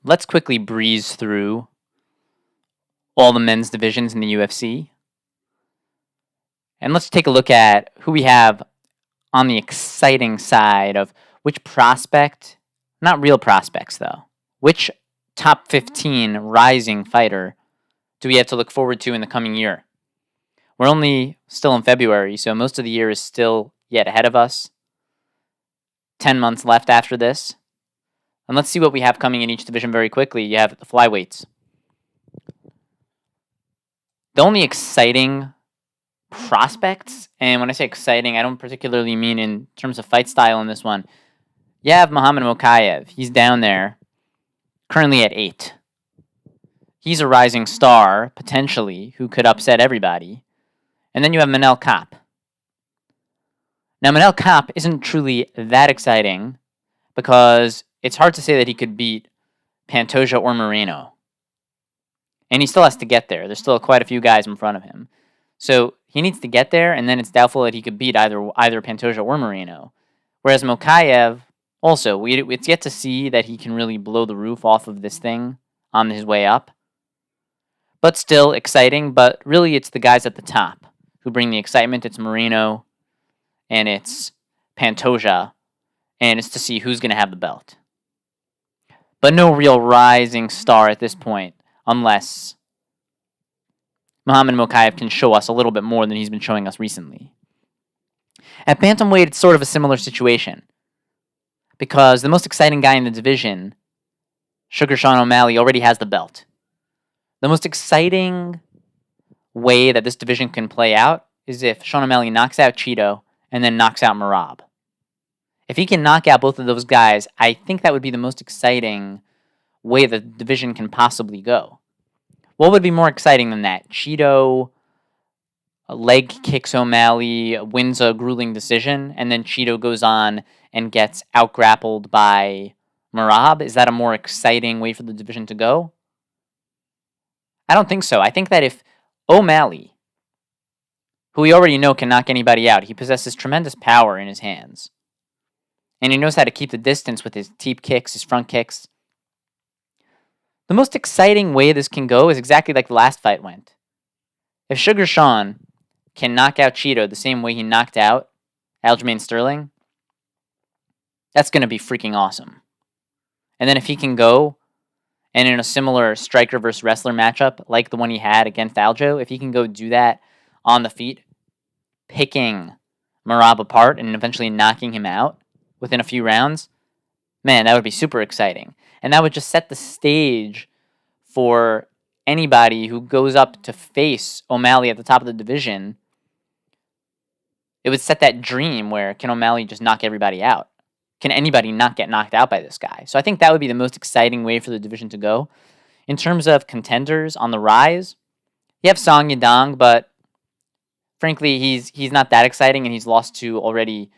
let's quickly breeze through all the men's divisions in the UFC. And let's take a look at who we have on the exciting side of which prospect, not real prospects though, which top 15 rising fighter do we have to look forward to in the coming year? We're only still in February, so most of the year is still yet ahead of us. 10 months left after this. And let's see what we have coming in each division very quickly. You have the flyweights. The only exciting prospects, and when I say exciting, I don't particularly mean in terms of fight style in this one. You have Muhammad Mokaev. He's down there, currently at 8. He's a rising star, potentially, who could upset everybody. And then you have Manel Kape. Now, Manel Kape isn't truly that exciting because it's hard to say that he could beat Pantoja or Moreno. And he still has to get there. There's still quite a few guys in front of him. So he needs to get there, and then it's doubtful that he could beat either Pantoja or Moreno. Whereas Mokaev, also, it's yet to see that he can really blow the roof off of this thing on his way up. But still exciting, but really it's the guys at the top who bring the excitement. It's Moreno, and it's Pantoja, and it's to see who's going to have the belt. But no real rising star at this point, unless Muhammad Mokaev can show us a little bit more than he's been showing us recently. At bantamweight, it's sort of a similar situation, because the most exciting guy in the division, Sugar Sean O'Malley, already has the belt. The most exciting way that this division can play out is if Sean O'Malley knocks out Cheeto and then knocks out Merab. If he can knock out both of those guys, I think that would be the most exciting way the division can possibly go. What would be more exciting than that? Cheeto leg kicks O'Malley, wins a grueling decision, and then Cheeto goes on and gets out-grappled by Merab? Is that a more exciting way for the division to go? I don't think so. I think that if O'Malley, who we already know can knock anybody out, he possesses tremendous power in his hands. And he knows how to keep the distance with his teep kicks, his front kicks. The most exciting way this can go is exactly like the last fight went. If Sugar Sean can knock out Cheeto the same way he knocked out Aljamain Sterling, that's going to be freaking awesome. And then if he can go, and in a similar striker versus wrestler matchup like the one he had against Aljo, if he can go do that on the feet, picking Merab apart and eventually knocking him out within a few rounds, man, that would be super exciting. And that would just set the stage for anybody who goes up to face O'Malley at the top of the division. It would set that dream where, can O'Malley just knock everybody out? Can anybody not get knocked out by this guy? So I think that would be the most exciting way for the division to go. In terms of contenders on the rise, you have Song Yadong, but frankly, he's not that exciting, and he's lost to already.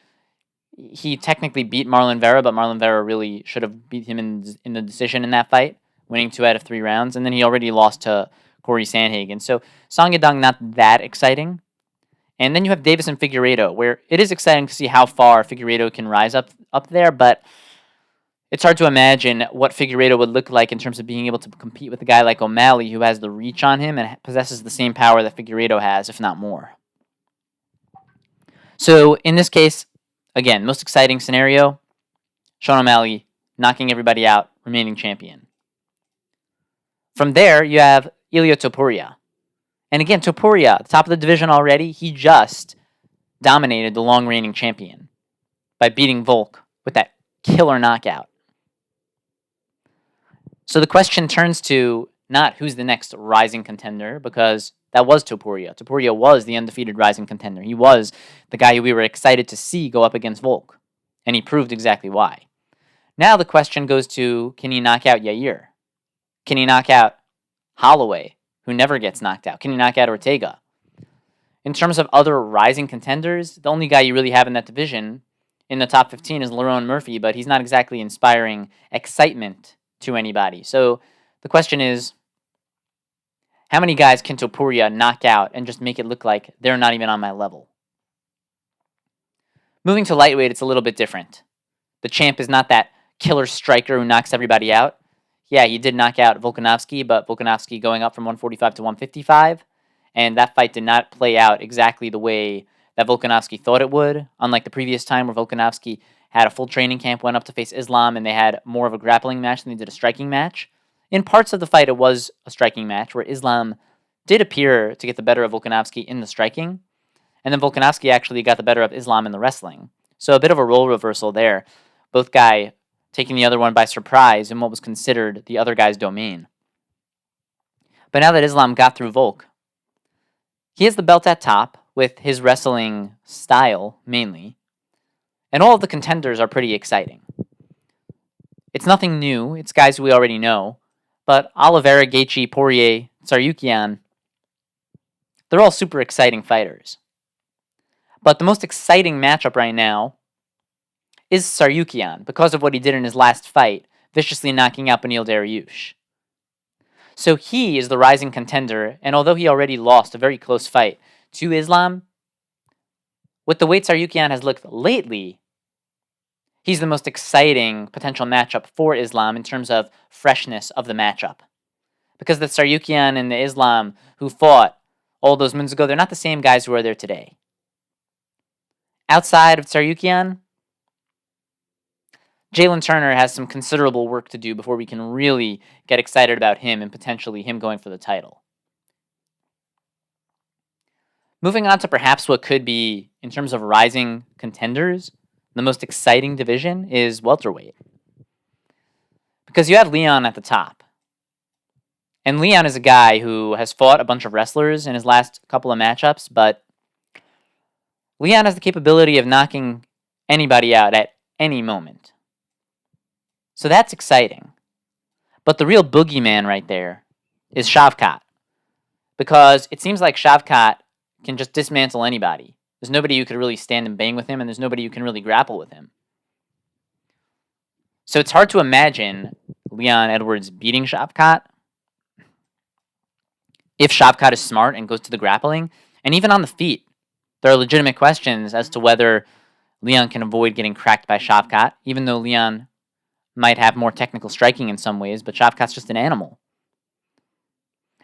He technically beat Marlon Vera, but Marlon Vera really should have beat him in the decision in that fight, winning 2 out of 3 rounds, and then he already lost to Corey Sandhagen. So Song Yadong, not that exciting. And then you have Davis and Figueiredo, where it is exciting to see how far Figueiredo can rise up there, but it's hard to imagine what Figueiredo would look like in terms of being able to compete with a guy like O'Malley, who has the reach on him and possesses the same power that Figueiredo has, if not more. So in this case, again, most exciting scenario, Sean O'Malley knocking everybody out, remaining champion. From there, you have Ilia Topuria. And again, Topuria, at the top of the division already, he just dominated the long-reigning champion by beating Volk with that killer knockout. So the question turns to not who's the next rising contender, because that was Topuria. Topuria was the undefeated rising contender. He was the guy who we were excited to see go up against Volk, and he proved exactly why. Now the question goes to, can he knock out Yair? Can he knock out Holloway, who never gets knocked out? Can he knock out Ortega? In terms of other rising contenders, the only guy you really have in that division in the top 15 is Lerone Murphy, but he's not exactly inspiring excitement to anybody. So the question is, how many guys can Topuria knock out and just make it look like they're not even on my level? Moving to lightweight, it's a little bit different. The champ is not that killer striker who knocks everybody out. yeah, he did knock out Volkanovski, but Volkanovski going up from 145 to 155, and that fight did not play out exactly the way that Volkanovski thought it would, unlike the previous time where Volkanovski had a full training camp, went up to face Islam, and they had more of a grappling match than they did a striking match. In parts of the fight, it was a striking match where Islam did appear to get the better of Volkanovski in the striking, and then Volkanovski actually got the better of Islam in the wrestling. So a bit of a role reversal there. Both guy taking the other one by surprise in what was considered the other guy's domain. But now that Islam got through Volk, he has the belt at top with his wrestling style mainly, and all of the contenders are pretty exciting. It's nothing new, it's guys we already know, but Oliveira, Gaethje, Poirier, Tsarukyan, they're all super exciting fighters. But the most exciting matchup right now is Tsarukyan because of what he did in his last fight, viciously knocking out Beneil Dariush. So he is the rising contender, and although he already lost a very close fight to Islam, with the way Tsarukyan has looked lately, he's the most exciting potential matchup for Islam in terms of freshness of the matchup. Because the Tsarukyan and the Islam who fought all those moons ago, they're not the same guys who are there today. Outside of Tsarukyan, Jalen Turner has some considerable work to do before we can really get excited about him and potentially him going for the title. Moving on to perhaps what could be, in terms of rising contenders, the most exciting division is welterweight. Because you have Leon at the top. And Leon is a guy who has fought a bunch of wrestlers in his last couple of matchups, but Leon has the capability of knocking anybody out at any moment. So that's exciting. But the real boogeyman right there is Shavkat. Because it seems like Shavkat can just dismantle anybody. There's nobody who could really stand and bang with him, and there's nobody who can really grapple with him. So it's hard to imagine Leon Edwards beating Shavkat if Shavkat is smart and goes to the grappling. And even on the feet, there are legitimate questions as to whether Leon can avoid getting cracked by Shavkat, even though Leon might have more technical striking in some ways, but Shavkat's just an animal.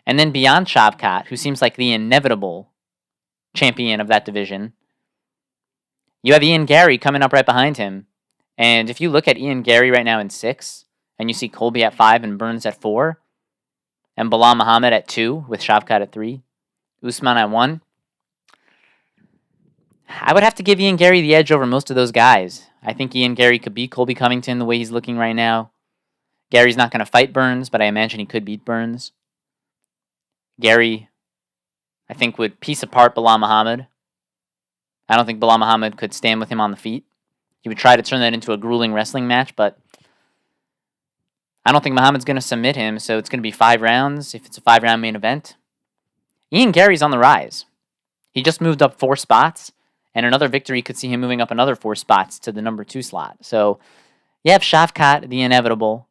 And then beyond Shavkat, who seems like the inevitable champion of that division, you have Ian Gary coming up right behind him. And if you look at Ian Gary right now in 6, and you see Colby at 5 and Burns at 4, and Bilal Muhammad at 2 with Shavkat at 3, Usman at 1, I would have to give Ian Gary the edge over most of those guys. I think Ian Gary could beat Colby Covington the way he's looking right now. Gary's not going to fight Burns, but I imagine he could beat Burns. Gary, I think, would piece apart Bilal Muhammad. I don't think Bilal Muhammad could stand with him on the feet. He would try to turn that into a grueling wrestling match, but I don't think Muhammad's going to submit him, so it's going to be 5 rounds if it's a 5-round main event. Ian Gary's on the rise. He just moved up 4 spots, and another victory could see him moving up another 4 spots to the number 2 slot. So you have Shavkat, the inevitable,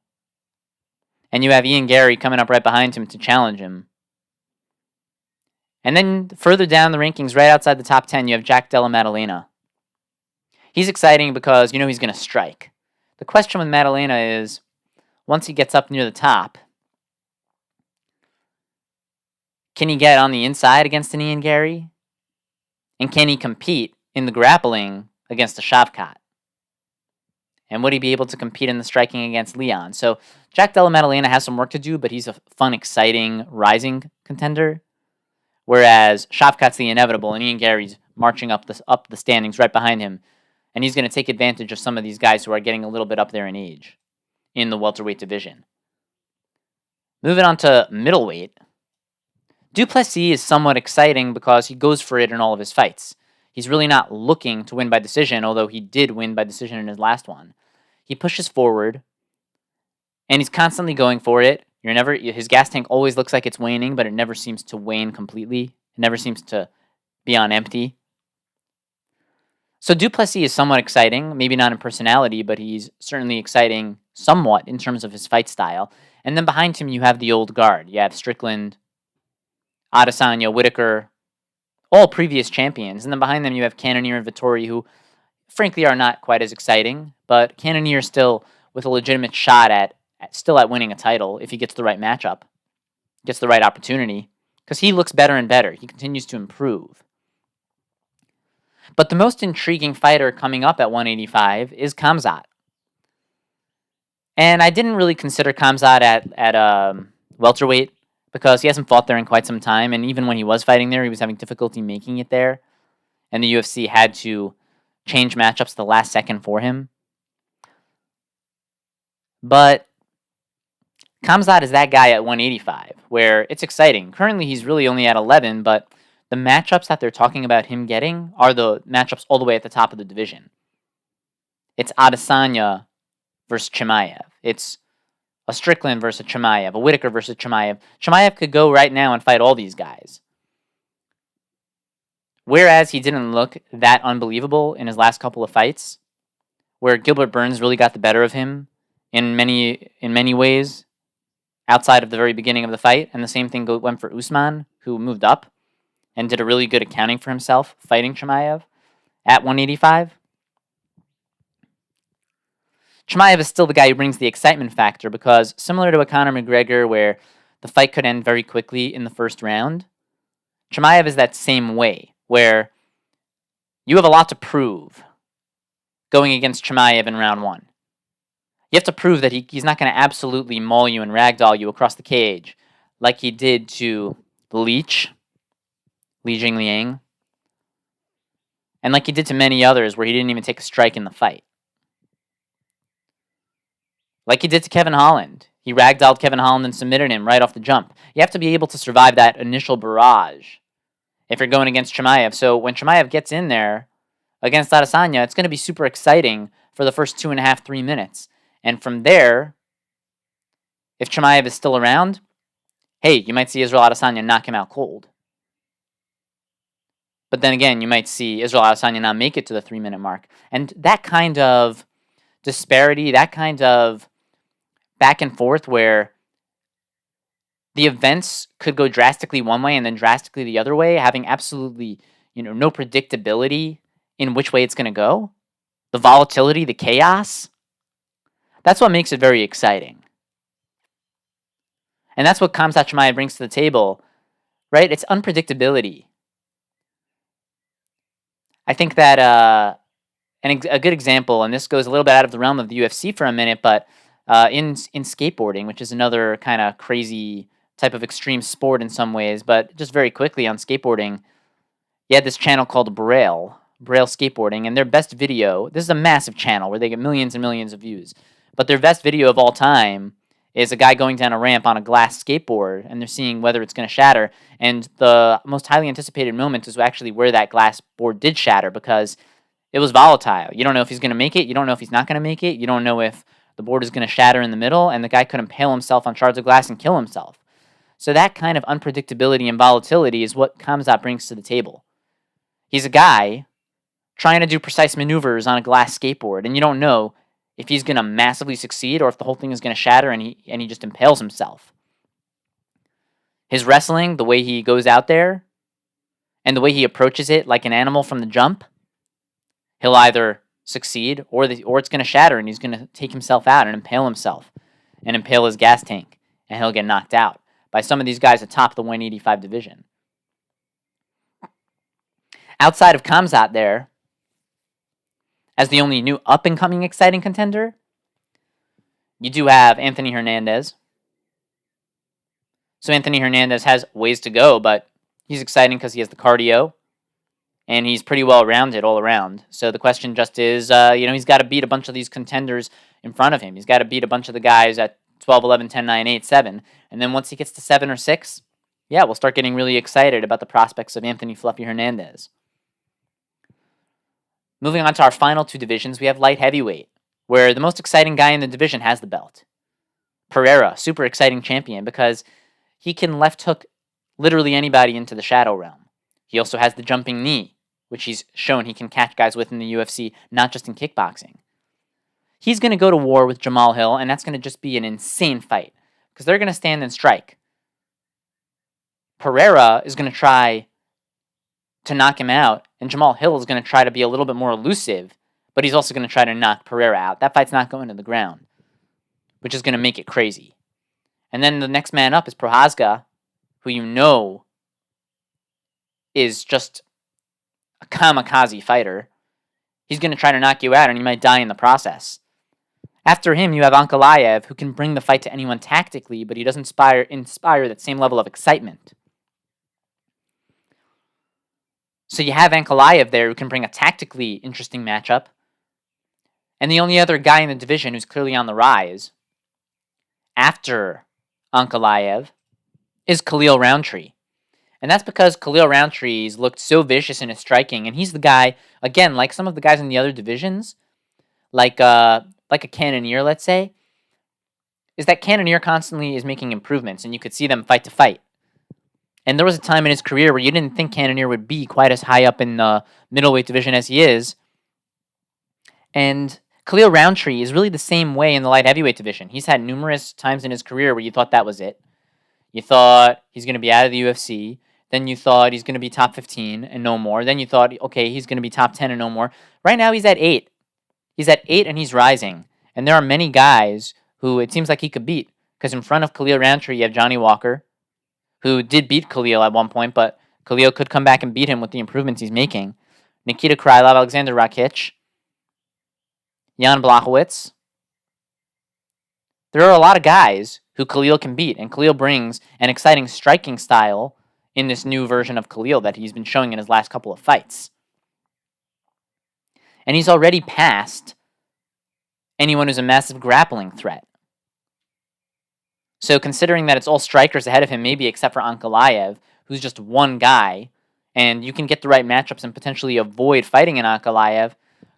and you have Ian Gary coming up right behind him to challenge him. And then further down the rankings, right outside the top 10, you have Jack Della Maddalena. He's exciting because you know he's going to strike. The question with Maddalena is, once he gets up near the top, can he get on the inside against an Ian Gary? And can he compete in the grappling against a Shavkat? And would he be able to compete in the striking against Leon? So Jack Della Maddalena has some work to do, but he's a fun, exciting, rising contender. Whereas Shavkat's the inevitable, and Ian Gary's marching up the standings right behind him. And he's going to take advantage of some of these guys who are getting a little bit up there in age in the welterweight division. Moving on to middleweight. Du Plessis is somewhat exciting because he goes for it in all of his fights. He's really not looking to win by decision, although he did win by decision in his last one. He pushes forward, and he's constantly going for it. His gas tank always looks like it's waning, but it never seems to wane completely. It never seems to be on empty. So Du Plessis is somewhat exciting, maybe not in personality, but he's certainly exciting somewhat in terms of his fight style. And then behind him, you have the old guard. You have Strickland, Adesanya, Whitaker, all previous champions. And then behind them, you have Cannonier and Vettori, who frankly are not quite as exciting, but Cannonier still with a legitimate shot at still at winning a title if he gets the right matchup, gets the right opportunity, because he looks better and better. He continues to improve. But the most intriguing fighter coming up at 185 is Khamzat. And I didn't really consider Khamzat at welterweight because he hasn't fought there in quite some time. And even when he was fighting there, he was having difficulty making it there. And the UFC had to change matchups the last second for him. But Khamzat is that guy at 185, where it's exciting. Currently, he's really only at 11, but the matchups that they're talking about him getting are the matchups all the way at the top of the division. It's Adesanya versus Chimaev. It's a Strickland versus Chimaev, a Whitaker versus Chimaev. Chimaev could go right now and fight all these guys. Whereas he didn't look that unbelievable in his last couple of fights, where Gilbert Burns really got the better of him in many ways outside of the very beginning of the fight, and the same thing went for Usman, who moved up and did a really good accounting for himself fighting Chimaev at 185. Chimaev is still the guy who brings the excitement factor because, similar to a Conor McGregor where the fight could end very quickly in the first round, Chimaev is that same way, where you have a lot to prove going against Chimaev in round one. You have to prove that he's not going to absolutely maul you and ragdoll you across the cage like he did to Li Jingliang, and like he did to many others where he didn't even take a strike in the fight. Like he did to Kevin Holland. He ragdolled Kevin Holland and submitted him right off the jump. You have to be able to survive that initial barrage if you're going against Chimaev. So when Chimaev gets in there against Adesanya, it's going to be super exciting for the first 2.5, 3 minutes. And from there, if Chimaev is still around, hey, you might see Israel Adesanya knock him out cold. But then again, you might see Israel Adesanya not make it to the 3-minute mark. And that kind of disparity, that kind of back and forth where the events could go drastically one way and then drastically the other way, having absolutely, no predictability in which way it's going to go, the volatility, the chaos, that's what makes it very exciting. And that's what Khamzat Chimaev brings to the table, right? It's unpredictability. I think that a good example, and this goes a little bit out of the realm of the UFC for a minute, but in skateboarding, which is another kind of crazy type of extreme sport in some ways, but just very quickly on skateboarding, you had this channel called Braille Skateboarding, and their best video, this is a massive channel where they get millions and millions of views, but their best video of all time is a guy going down a ramp on a glass skateboard, and they're seeing whether it's going to shatter, and the most highly anticipated moment is actually where that glass board did shatter, because it was volatile. You don't know if he's going to make it, you don't know if he's not going to make it, you don't know if the board is going to shatter in the middle, and the guy could impale himself on shards of glass and kill himself. So that kind of unpredictability and volatility is what Khamzat brings to the table. He's a guy trying to do precise maneuvers on a glass skateboard, and you don't know if he's going to massively succeed or if the whole thing is going to shatter and he just impales himself. His wrestling, the way he goes out there, and the way he approaches it like an animal from the jump, he'll either succeed or it's going to shatter and he's going to take himself out and impale himself and impale his gas tank, and he'll get knocked out by some of these guys atop the 185 division. Outside of Khamzat there, as the only new up-and-coming exciting contender, you do have Anthony Hernandez. So Anthony Hernandez has ways to go, but he's exciting because he has the cardio, and he's pretty well-rounded all around. So the question just is, he's got to beat a bunch of these contenders in front of him. He's got to beat a bunch of the guys at 12, 11, 10, 9, 8, 7. And then once he gets to 7 or 6, we'll start getting really excited about the prospects of Anthony Fluffy Hernandez. Moving on to our final two divisions, we have light heavyweight, where the most exciting guy in the division has the belt. Pereira, super exciting champion because he can left hook literally anybody into the shadow realm. He also has the jumping knee, which he's shown he can catch guys with in the UFC, not just in kickboxing. He's going to go to war with Jamal Hill, and that's going to just be an insane fight because they're going to stand and strike. Pereira is going to try to knock him out, and Jamal Hill is going to try to be a little bit more elusive, but he's also going to try to knock Pereira out. That fight's not going to the ground. which is going to make it crazy. And then the next man up is Prochazka, who you know is just a kamikaze fighter. He's going to try to knock you out, and he might die in the process. After him, you have Ankalaev, who can bring the fight to anyone tactically, but he doesn't inspire that same level of excitement. So you have Ankalaev there, who can bring a tactically interesting matchup. And the only other guy in the division who's clearly on the rise, after Ankalaev, is Khalil Rountree. And that's because Khalil Rountree's looked so vicious in his striking, and he's the guy, again, like some of the guys in the other divisions, like a Cannonier, let's say, is that Cannonier constantly is making improvements, and you could see them fight to fight. And there was a time in his career where you didn't think Cannonier would be quite as high up in the middleweight division as he is. And Khalil Rountree is really the same way in the light heavyweight division. He's had numerous times in his career where you thought that was it. You thought he's going to be out of the UFC. Then you thought he's going to be top 15 and no more. Then you thought, okay, he's going to be top 10 and no more. Right now he's at 8. He's at 8 and he's rising. And there are many guys who it seems like he could beat. Because in front of Khalil Rountree, you have Johnny Walker, who did beat Khalil at one point, but Khalil could come back and beat him with the improvements he's making. Nikita Krylov, Alexander Rakic, Jan Blachowicz. There are a lot of guys who Khalil can beat, and Khalil brings an exciting striking style in this new version of Khalil that he's been showing in his last couple of fights. And he's already passed anyone who's a massive grappling threat. So considering that it's all strikers ahead of him, maybe except for Ankalaev, who's just one guy, and you can get the right matchups and potentially avoid fighting an Ankalaev,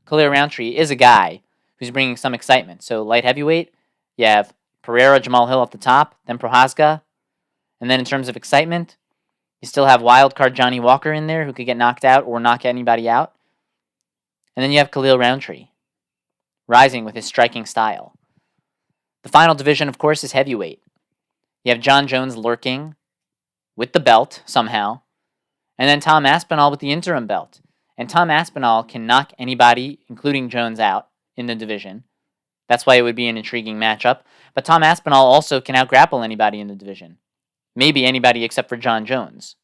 Khalil Rountree is a guy who's bringing some excitement. So light heavyweight, you have Pereira, Jamal Hill at the top, then Prochazka. And then in terms of excitement, you still have wildcard Johnny Walker in there who could get knocked out or knock anybody out. And then you have Khalil Rountree, rising with his striking style. The final division, of course, is heavyweight. You have John Jones lurking with the belt somehow, and then Tom Aspinall with the interim belt. And Tom Aspinall can knock anybody, including Jones, out in the division. That's why it would be an intriguing matchup. But Tom Aspinall also can out-grapple anybody in the division. Maybe anybody except for John Jones.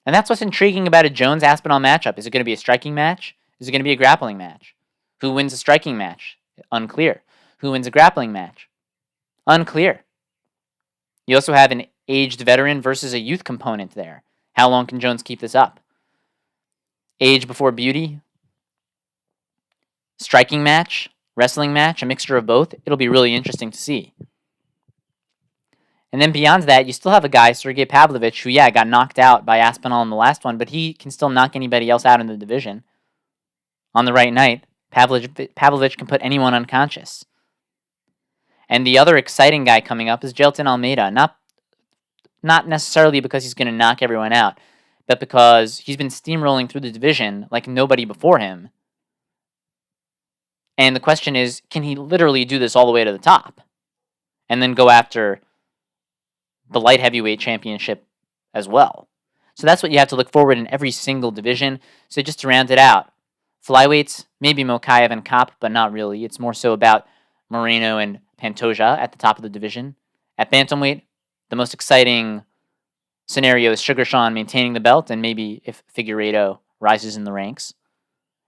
And that's what's intriguing about a Jones-Aspinall matchup. Is it going to be a striking match? Is it going to be a grappling match? Who wins a striking match? Unclear. Who wins a grappling match? Unclear. You also have an aged veteran versus a youth component there. How long can Jones keep this up? Age before beauty? Striking match? Wrestling match? A mixture of both? It'll be really interesting to see. And then beyond that, you still have a guy, Sergey Pavlovich, who, got knocked out by Aspinall in the last one, but he can still knock anybody else out in the division. On the right night, Pavlovich can put anyone unconscious. And the other exciting guy coming up is Jailton Almeida. Not necessarily because he's going to knock everyone out, but because he's been steamrolling through the division like nobody before him. And the question is, can he literally do this all the way to the top? And then go after the light heavyweight championship as well. So that's what you have to look forward in every single division. So just to round it out, flyweights, maybe Mokaev and Kopp, but not really. It's more so about Moreno and Pantoja at the top of the division. At bantamweight, the most exciting scenario is Sugar Sean maintaining the belt, and maybe if Figueiredo rises in the ranks.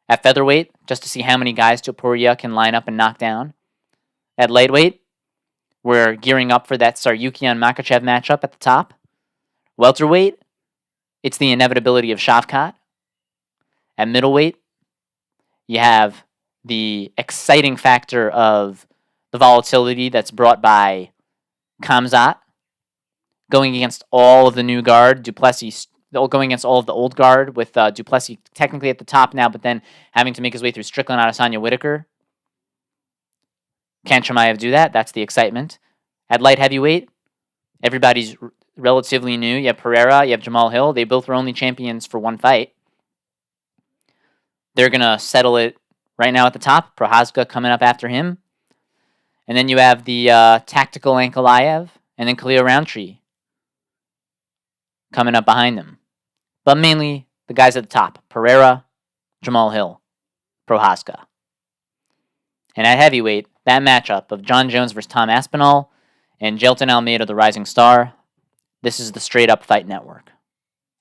At featherweight, just to see how many guys Topuria can line up and knock down. At lightweight, we're gearing up for that Tsarukyan-Makachev matchup at the top. Welterweight, it's the inevitability of Shavkat. At middleweight, you have the exciting factor of the volatility that's brought by Khamzat, going against all of the new guard, Duplessis, going against all of the old guard, with Duplessis technically at the top now, but then having to make his way through Strickland, Adesanya, Whitaker. Can Chimaev do that? That's the excitement. At light heavyweight, everybody's relatively new. You have Pereira, you have Jamal Hill. They both were only champions for one fight. They're going to settle it right now at the top. Prochazka coming up after him. And then you have the tactical Ankalaev, and then Khalil Rountree coming up behind them. But mainly the guys at the top, Pereira, Jamal Hill, Prochazka. And at heavyweight, that matchup of John Jones versus Tom Aspinall and Jelton Almeida, the Rising Star. This is the Straight Up Fight Network.